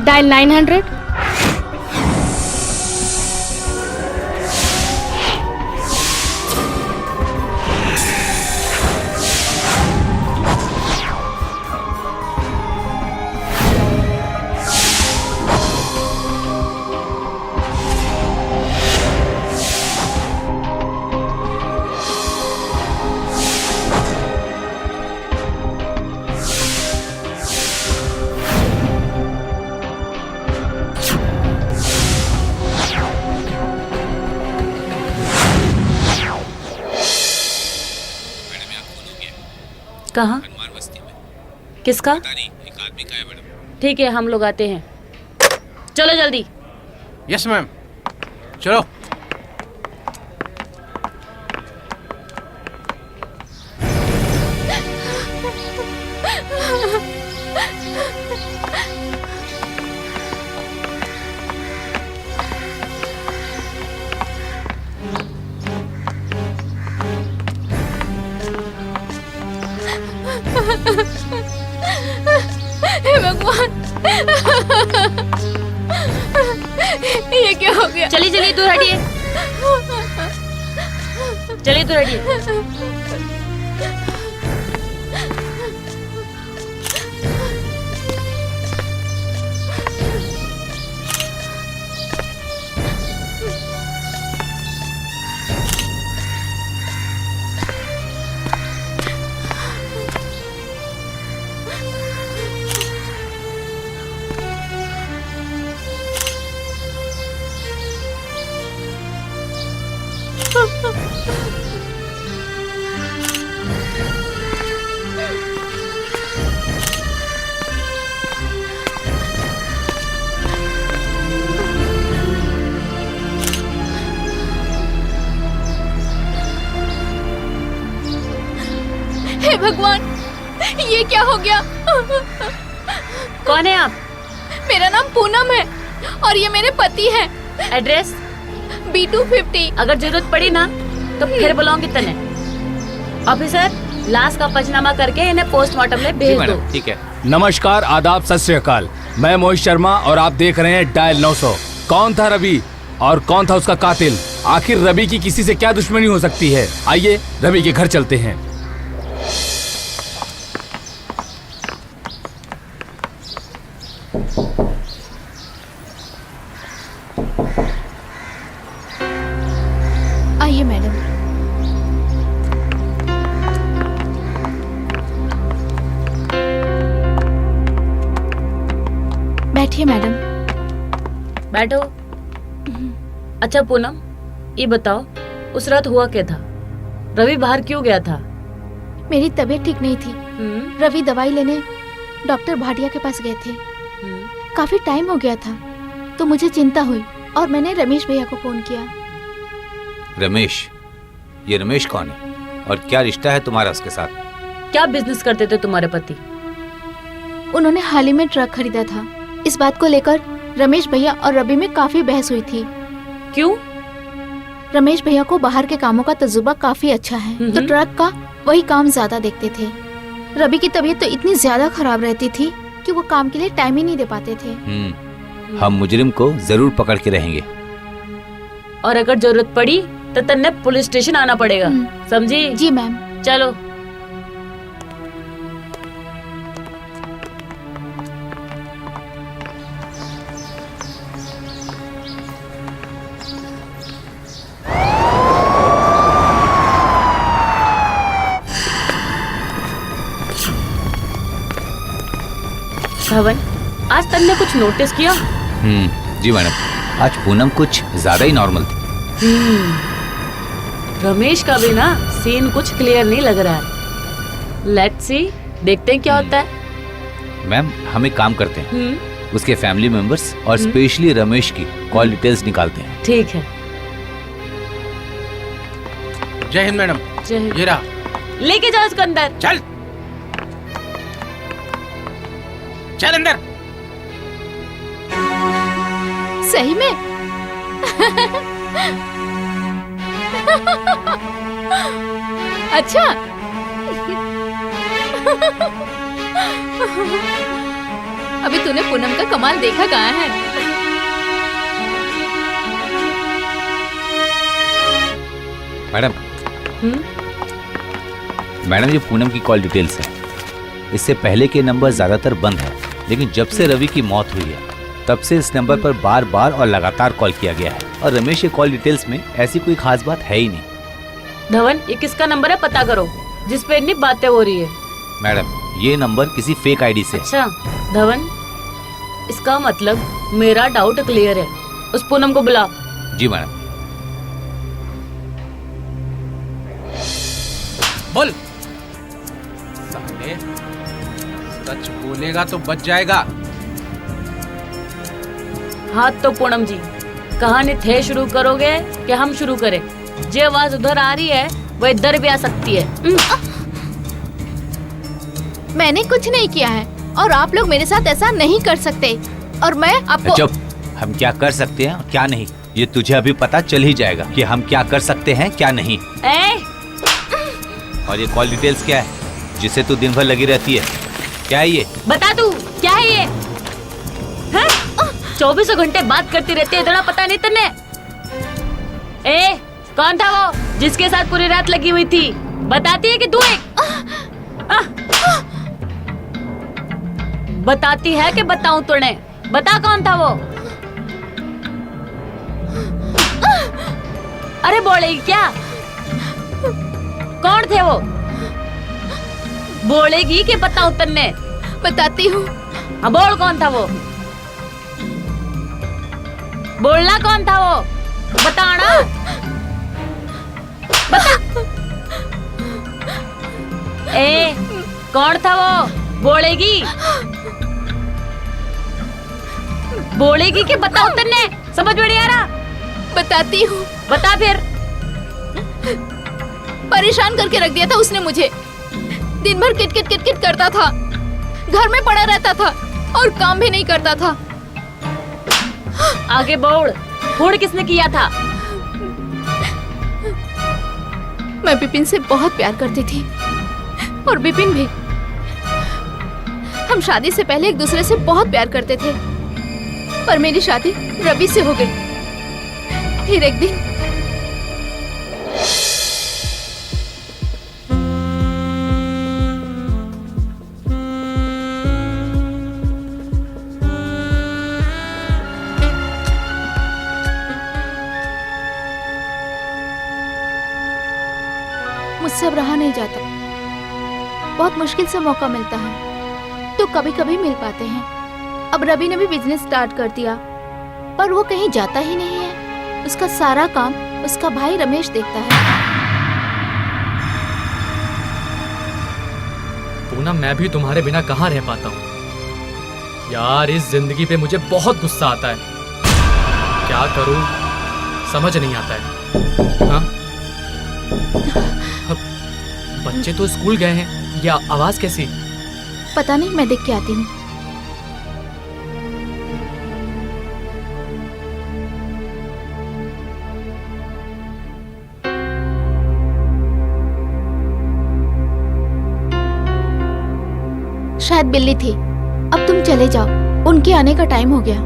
Dial 900। कहाँ? किसका? एक आदमी का है मैडम। ठीक है, हम लोग आते हैं। चलो जल्दी। यस मैम, चलो। हे भगवान, ये क्या हो गया? चलिए चलिए, दूर हटिए। चलिए दूर हटिए। हे भगवान, ये क्या हो गया? कौन है आप? मेरा नाम पूनम है और ये मेरे पति हैं। एड्रेस? B250। अगर जरूरत पड़ी ना तो फिर बुलाऊंगी तने। ऑफिसर, लाश का पंचनामा करके इन्हें पोस्टमार्टम में भेज दो। ठीक है। नमस्कार, आदाब, सत श्री अकाल। मैं मोहित शर्मा और आप देख रहे हैं डायल 900। कौन था रवि और कौन था उसका कातिल? आखिर रवि की किसी से क्या दुश्मनी हो सकती है? आइए रवि के घर चलते हैं। आइए मैडम। बैठिए मैडम। बैठो। अच्छा पूनम, ये बताओ उस रात हुआ क्या था? रवि बाहर क्यों गया था? मेरी तबीयत ठीक नहीं थी। रवि दवाई लेने डॉक्टर भाटिया के पास गए थे। काफी टाइम हो गया था तो मुझे चिंता हुई और मैंने रमेश भैया को फोन किया। रमेश? ये रमेश कौन है और क्या रिश्ता है तुम्हारा उसके साथ? क्या बिजनेस करते थे तुम्हारे पति? उन्होंने हाल ही में ट्रक खरीदा था। इस बात को लेकर रमेश भैया और रवि में काफी बहस हुई थी। क्यों? रमेश भैया को बाहर के कामों का तजुर्बा काफी अच्छा है तो ट्रक का वही काम ज्यादा देखते थे। रवि की तबीयत तो इतनी ज्यादा खराब रहती थी कि वो काम के लिए टाइम ही नहीं दे पाते थे। हम मुजरिम को जरूर पकड़ के रहेंगे और अगर जरूरत पड़ी तो तन्ने पुलिस स्टेशन आना पड़ेगा, समझी? जी मैम। चलो। धवन, आज तन्ने कुछ नोटिस किया? जी मैडम, आज पूनम कुछ ज्यादा ही नॉर्मल थी। रमेश का भी ना सीन कुछ क्लियर नहीं लग रहा है। लेट्स सी, देखते हैं क्या होता है। मैम, हम एक काम करते हैं, उसके फैमिली मेंबर्स और स्पेशली रमेश की कॉल डिटेल्स निकालते हैं। ठीक है। जय हिंद मैडम। जय हिंद। ये रहा। लेके जाओ उसको अंदर। चल चल अंदर। सही में? अच्छा। अभी तूने पूनम का कमाल देखा कहाँ है? मैडम हम्म? मैडम ये पूनम की कॉल डिटेल्स है। इससे पहले के नंबर ज्यादातर बंद है, लेकिन जब से रवि की मौत हुई है तब से इस नंबर पर बार बार और लगातार कॉल किया गया है। और रमेश के कॉल डिटेल्स में ऐसी कोई खास बात है ही नहीं। धवन, ये किसका नंबर है पता करो, जिस पे इतनी बातें हो रही है। मैडम ये नंबर किसी फेक आईडी से है। अच्छा धवन, इसका मतलब मेरा डाउट क्लियर है। उस पूनम को बुला। जी मैडम। बोल। साले, सच बोलेगा तो बच जाएगा। हाँ तो पूनम जी, कहानी थे शुरू करोगे कि हम शुरू करें? जो आवाज उधर आ रही है वो इधर भी आ सकती है। मैंने कुछ नहीं किया है और आप लोग मेरे साथ ऐसा नहीं कर सकते। और मैं आपको चुप। हम क्या कर सकते हैं और क्या नहीं, ये तुझे अभी पता चल ही जाएगा कि हम क्या कर सकते हैं क्या नहीं। और ये कॉल डिटेल्स क्या है जिससे तू दिन भर लगी रहती है? क्या है ये? बता तू क्या है ये? 24 घंटे बात करती रहती है, इतना पता नहीं तन्ने? कौन था वो जिसके साथ पूरी रात लगी हुई थी? बताती है कि तू एक बताती है कि बताऊं तुने? बता कौन था वो? अरे बोलेगी क्या? कौन थे वो? बोलेगी कि बताऊं तन्ने? बताती हूँ। हाँ बोल, कौन था वो? बोलना कौन था वो? बताना। बता। कौन था वो? बोलेगी? बोलेगी कि बताओ तन्ने? समझ में नहीं आ रहा? बताती हूँ। बता फिर। परेशान करके रख दिया था उसने मुझे। दिन भर किट किट किट किट करता था, घर में पड़ा रहता था और काम भी नहीं करता था। आगे बोल, फोड़ किसने किया था? मैं बिपिन से बहुत प्यार करती थी और बिपिन भी। हम शादी से पहले एक दूसरे से बहुत प्यार करते थे, पर मेरी शादी रवि से हो गई। फिर एक दिन मुझसे अब रहा नहीं जाता। बहुत मुश्किल से मौका मिलता है तो कभी कभी मिल पाते हैं। अब रवि ने भी बिजनेस स्टार्ट कर दिया, पर वो कहीं जाता ही नहीं है। उसका सारा काम उसका भाई रमेश देखता है। पूनम, मैं भी तुम्हारे बिना कहाँ रह पाता हूँ यार। इस जिंदगी पे मुझे बहुत गुस्सा आता है। क्या करूँ समझ नहीं आता है। हाँ? बच्चे तो स्कूल गए हैं, या आवाज कैसी? पता नहीं, मैं देख के आती हूँ। शायद बिल्ली थी। अब तुम चले जाओ, उनके आने का टाइम हो गया।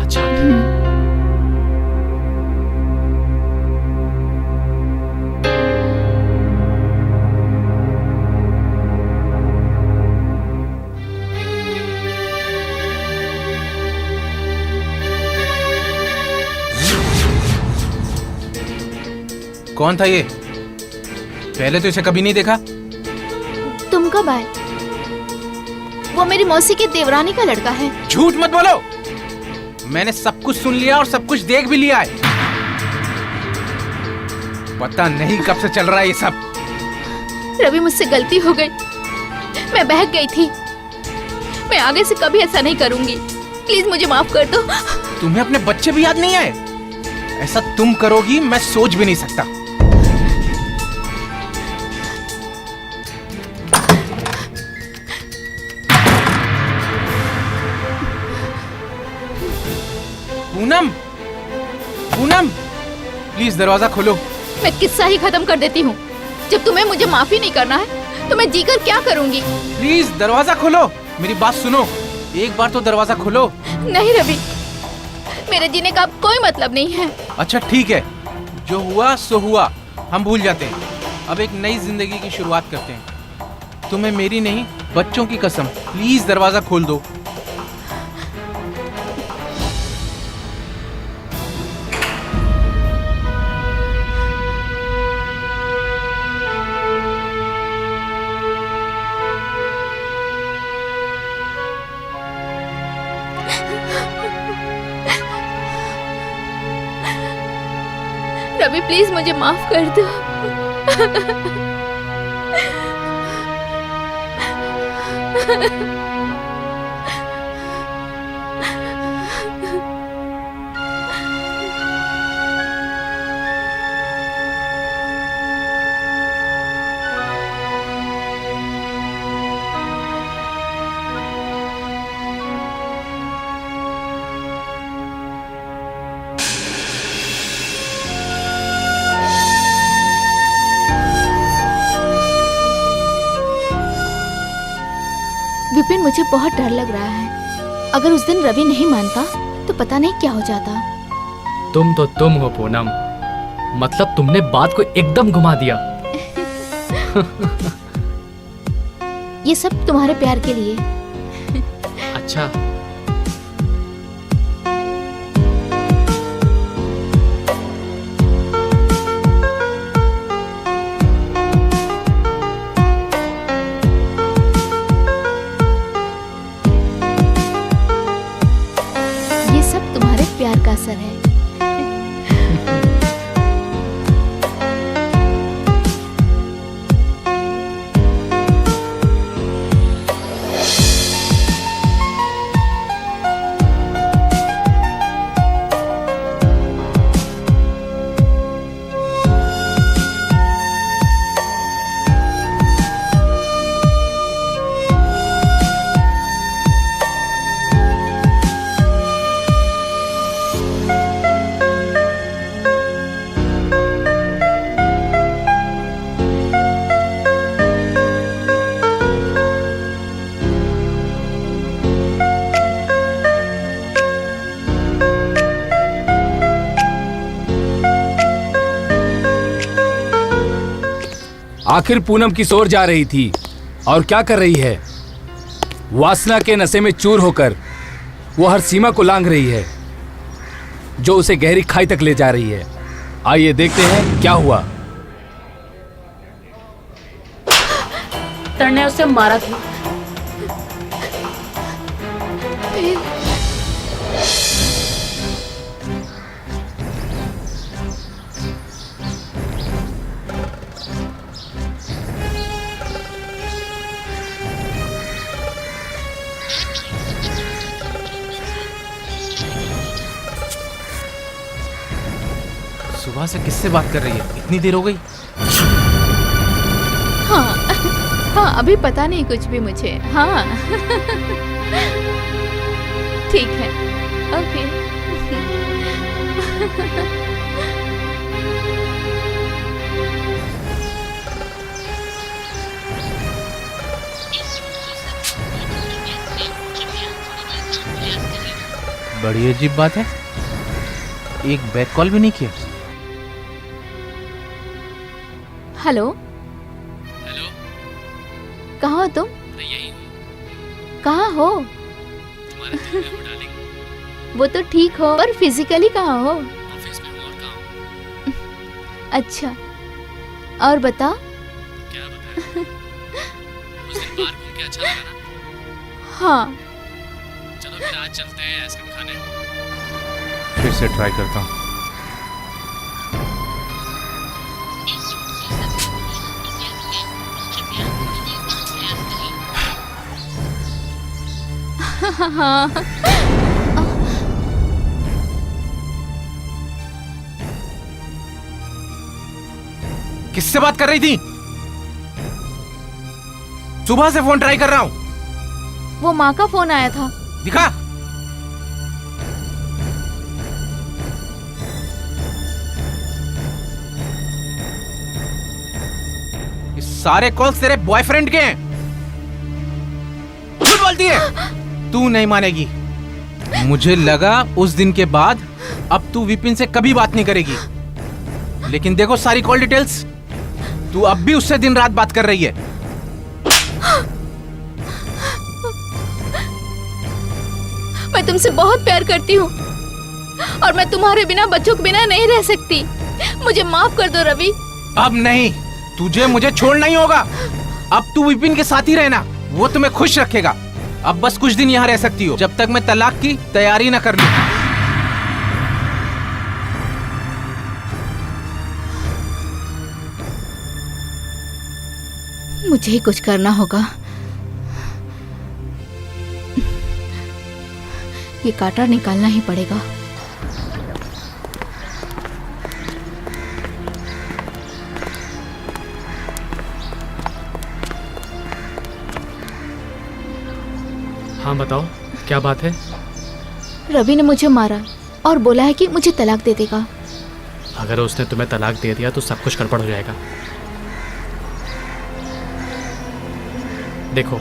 अच्छा। कौन था ये? पहले तो इसे कभी नहीं देखा। तुम कब आए? वो मेरी मौसी की देवरानी का लड़का है। झूठ मत बोलो, मैंने सब कुछ सुन लिया और सब कुछ देख भी लिया है। पता नहीं कब से चल रहा है ये सब। रवि, मुझसे गलती हो गई, मैं बहक गई थी। मैं आगे से कभी ऐसा नहीं करूंगी। प्लीज मुझे माफ कर दो। तुम्हें अपने बच्चे भी याद नहीं आए? ऐसा तुम करोगी मैं सोच भी नहीं सकता। पूनम, पूनम, प्लीज दरवाजा खोलो। मैं किस्सा ही खत्म कर देती हूँ। जब तुम्हें मुझे माफी नहीं करना है तो मैं जीकर क्या करूंगी? प्लीज दरवाजा खोलो, मेरी बात सुनो। एक बार तो दरवाजा खोलो। नहीं रवि, मेरे जीने का अब कोई मतलब नहीं है। अच्छा ठीक है, जो हुआ सो हुआ, हम भूल जाते हैं। अब एक नई जिंदगी की शुरुआत करते हैं। तुम्हें मेरी नहीं, बच्चों की कसम, प्लीज दरवाजा खोल दो। रवि प्लीज मुझे माफ कर दो। विपिन, मुझे बहुत डर लग रहा है। अगर उस दिन रवि नहीं मानता तो पता नहीं क्या हो जाता। तुम तो तुम हो पूनम, मतलब तुमने बात को एकदम घुमा दिया। ये सब तुम्हारे प्यार के लिए। अच्छा, ये सब तुम्हारे प्यार का असर है। आखिर पूनम किस ओर जा रही थी और क्या कर रही है? वासना के नशे में चूर होकर वो हर सीमा को लांघ रही है जो उसे गहरी खाई तक ले जा रही है। आइए देखते हैं क्या हुआ। तर ने उसे मारा क्यों? सुबह से किससे बात कर रही है? इतनी देर हो गई। हाँ हाँ, अभी पता नहीं कुछ भी मुझे। हाँ ठीक है, ओके। बड़ी अजीब बात है, एक बैक कॉल भी नहीं किया। हेलो, हेलो, कहाँ हो तुम? मैं यही हूँ। कहाँ हो? तुम्हारे दिल में हूँ डार्लिंग। वो तो ठीक हो, पर फिजिकली कहाँ हो? ऑफिस में हूँ और कहाँ हूँ? अच्छा, और बताओ। क्या बताएं? उस दिन बाहर घूम के अच्छा लगा ना? हाँ, चलो फिर आज चलते हैं आइसक्रीम खाने। फिर से ट्राई करता हूँ। हाँ। किससे बात कर रही थी? सुबह से फोन ट्राई कर रहा हूँ। वो माँ का फोन आया था। दिखा। ये सारे कॉल्स तेरे बॉयफ्रेंड के हैं। झूठ बोलती है। तू नहीं मानेगी। मुझे लगा उस दिन के बाद अब तू विपिन से कभी बात नहीं करेगी, लेकिन देखो सारी कॉल डिटेल्स, तू अब भी उससे दिन रात बात कर रही है। मैं तुमसे बहुत प्यार करती हूँ और मैं तुम्हारे बिना, बच्चों के बिना नहीं रह सकती। मुझे माफ कर दो रवि। अब नहीं, तुझे मुझे छोड़ना ही होगा। अब तू विपिन के साथ ही रहना, वो तुम्हें खुश रखेगा। अब बस कुछ दिन यहाँ रह सकती हो, जब तक मैं तलाक की तैयारी न कर लूं। मुझे ही कुछ करना होगा। ये कांटा निकालना ही पड़ेगा। हाँ बताओ, क्या बात है? रवि ने मुझे मारा और बोला है कि मुझे तलाक दे देगा। अगर उसने तुम्हें तलाक दे दिया तो सब कुछ गड़बड़ हो जाएगा। देखो,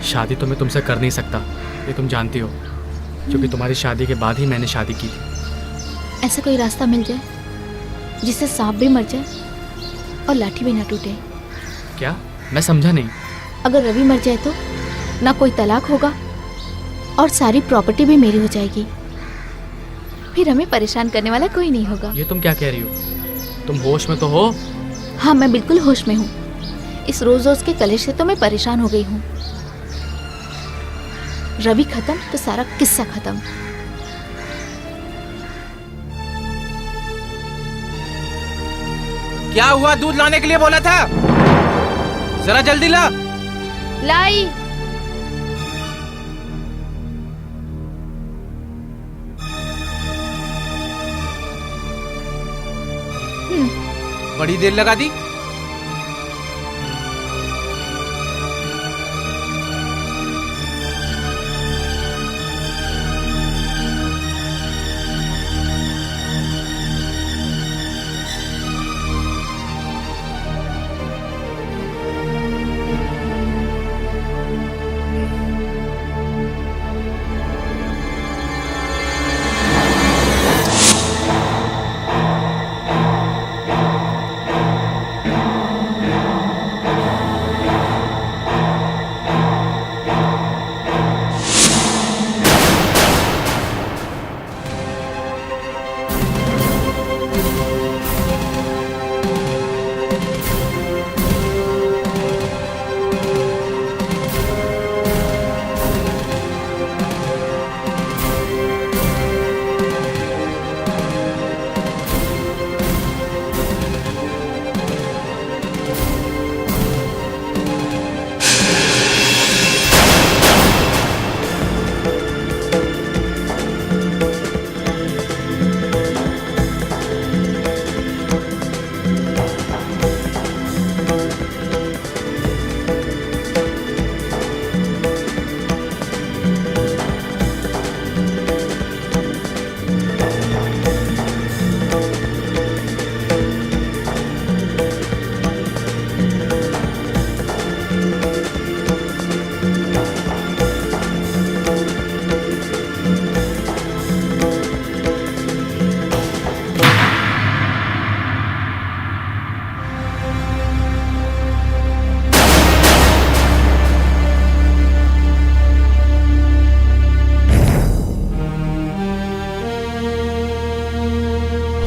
शादी तो मैं तुमसे कर नहीं सकता, ये तुम जानती हो, क्योंकि तुम्हारी शादी के बाद ही मैंने शादी की थी। ऐसा कोई रास्ता मिल जाए जिससे सांप भी मर जाए और लाठी भी ना टूटे। क्या? मैं समझा नहीं। अगर रवि मर जाए तो ना कोई तलाक होगा और सारी प्रॉपर्टी भी मेरी हो जाएगी। फिर हमें परेशान करने वाला कोई नहीं होगा। ये तुम क्या कह रही हो? तुम होश में तो हो? हाँ, मैं बिल्कुल होश में हूँ। इस रोज रोज के कलेश से तो मैं परेशान हो गई हूँ। रवि खत्म तो सारा किस्सा खत्म। क्या हुआ? दूध लाने के लिए बोला था, जरा जल्दी ला। लाई। बड़ी देर लगा दी।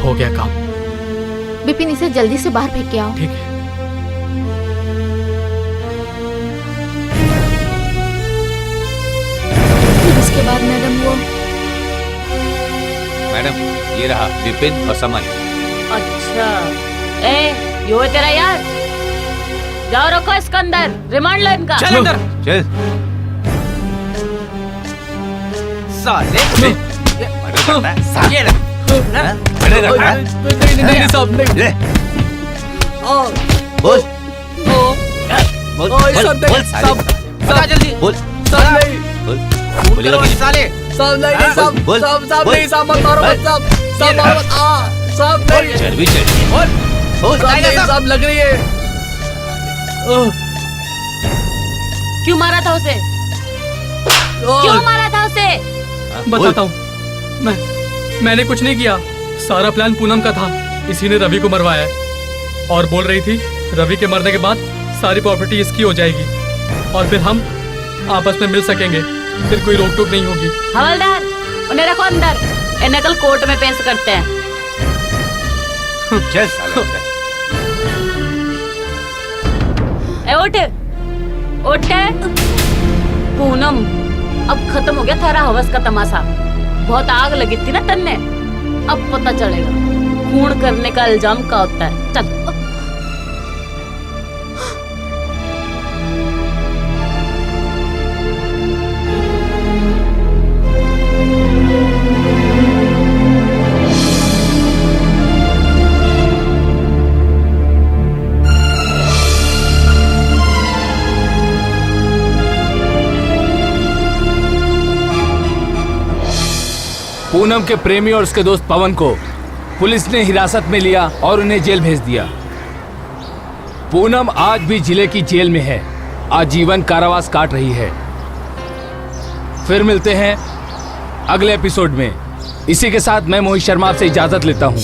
हो गया काम। विपिन, इसे जल्दी से बाहर फेंक के आओ। ठीक है। फिर उसके बाद मैडम मैडम, ये रहा विपिन और समन। अच्छा, ए यो है तेरा यार? जाओ रखो इसका अंदर, रिमांड लो इनका। चल अंदर। चल। साले मर्डर करता है, साले ना। हाँ? मर्डर करता है? नहीं साहब, नहीं। ले। बोल। बोल, बोल, साहब, बता जल्दी। बोल, साले बोल, बोलेगा कि नहीं? साले साहब नहीं, हाँ? साहब, बोल, साहब, साहब बोल, नहीं, साहब मत मारो, बोल। साहब, साहब मारो मत, साहब नहीं, चल भी चल। बोल। बोल, साहब नहीं, साहब लग रही है। क्यों मारा था उसे? क्यों मारा था उसे? बताता हूँ। मैंने कुछ नहीं किया। सारा प्लान पूनम का था। इसी ने रवि को मरवाया है और बोल रही थी रवि के मरने के बाद सारी प्रॉपर्टी इसकी हो जाएगी और फिर हम आपस में मिल सकेंगे, फिर कोई रोक टोक नहीं होगी। हवलदार, उन्हें रखो अंदर, इन्हें कल कोर्ट में पेश करते हैं। चल साले अंदर। उठ उठ। पूनम, अब खत्म हो गया थारा हवस का तमाशा। बहुत आग लगी थी ना तन्ने, अब पता चलेगा खून करने का इल्जाम क्या होता है। चल। पूनम के प्रेमी और उसके दोस्त पवन को पुलिस ने हिरासत में लिया और उन्हें जेल भेज दिया। पूनम आज भी जिले की जेल में है, आजीवन कारावास काट रही है। फिर मिलते हैं अगले एपिसोड में। इसी के साथ मैं मोहित शर्मा आपसे इजाजत लेता हूं।